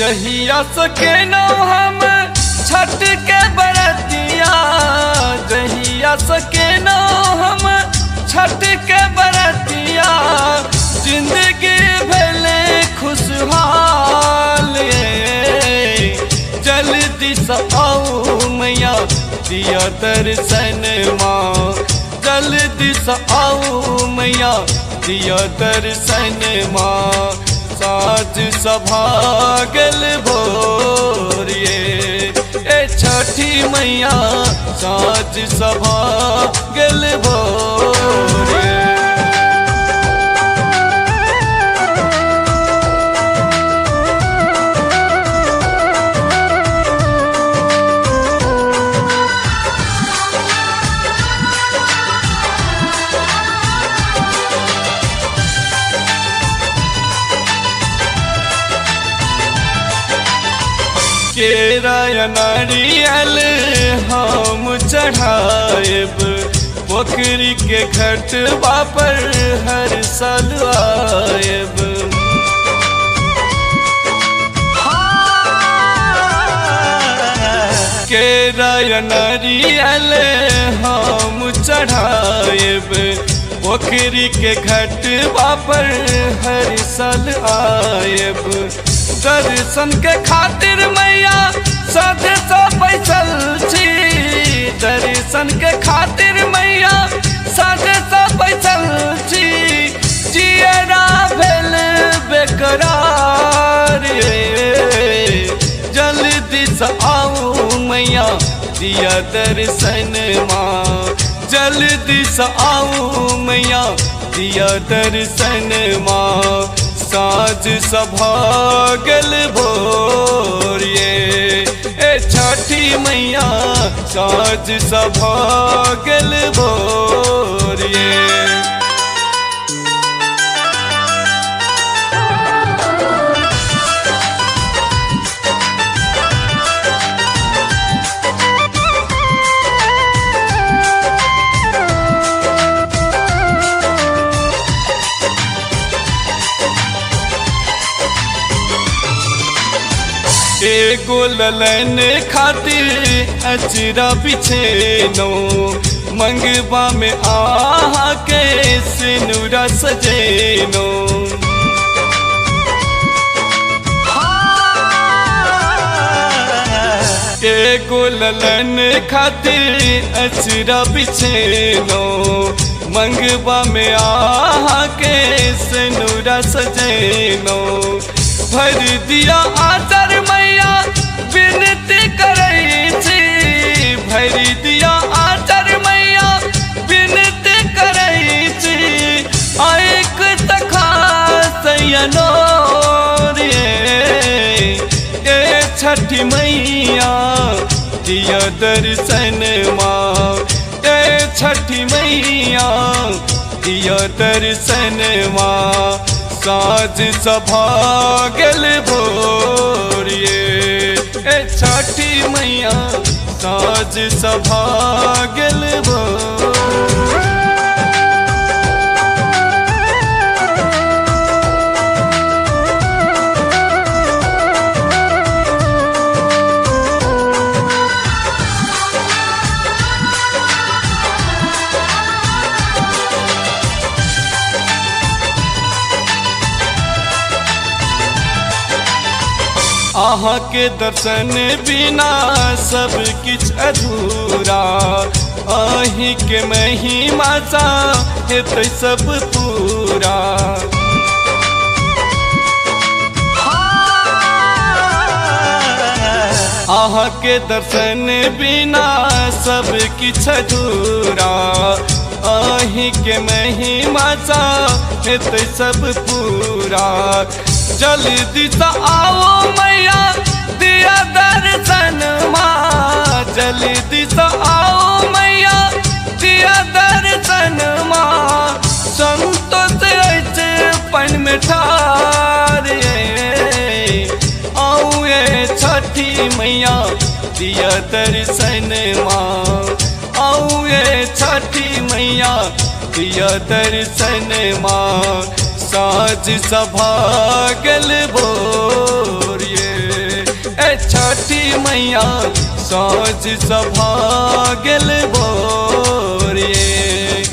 जहिया सके न हम छठ के बरतिया, जहिया सके न हम छठ के बरतिया, जिंदगी भले खुशहाल। जल्दी से आओ मैया दिया दर्शन माँ, जल्दी से आओ मैया दिया दर्शन माँ। साज सभा गल भोर ए छठी मैया, साज सभा गल भोर। केरा या नारियल हम चढ़ाएब, पोखरी के घाटवा पर हर साल आएब। केरा या नारियल हम चढ़ाएब, पोखरी के घाटवा पर हर साल आएब। दर्शन के खातिर मैया साधे सा बैसल छी, दर्शन के खातिर मैया साधे सा बैसल छी। जियरा भेल बेकरार, जल्दी से आओ मैया दिया दर्शन माँ, जल्दी से आओ मैया दिया दर्शन माँ। साज सभा गल भोर ए छठी मैया, साज सभा गल भोर। एगो ललन खातिर अचरा बिछेनो, मंगवा में आहा के सिनुरा सजेनो। एगो ललन खातिर अचरा बिछेनो, मंगवा में आहा के सिनुरा सजेनो। भर दिया आदर मैया विनती करै छी, भर दिया आदर मैया विनती करै छी। आइक तखा सयनो ए छठी मैया दिया दर्शन माँ, ए छठी मैया दिया दर्शन माँ। साज सभा गल भोर ए छठी मैया, साज सभा गल भोर। आहाँ के दर्शन बिना सब किछ अधूरा, आही के महिमा सा हेतै सब पूरा। आहाँ के दर्शन बिना सब किछ अधूरा, आही के महिमा सा हेतै सब पूरा। जल्दी से आओ मैया दिया दर्शन माँ, जल्दी से आओ मैया दिया दर्शन माँ। संतोष पन में ठार आओ ये छठी मैया दिया दर्शन माँ, आओ ये छठी मैया दिया दर्शन माँ। साज सभा गल भोर मैया सोच सभा गेल बोरिए।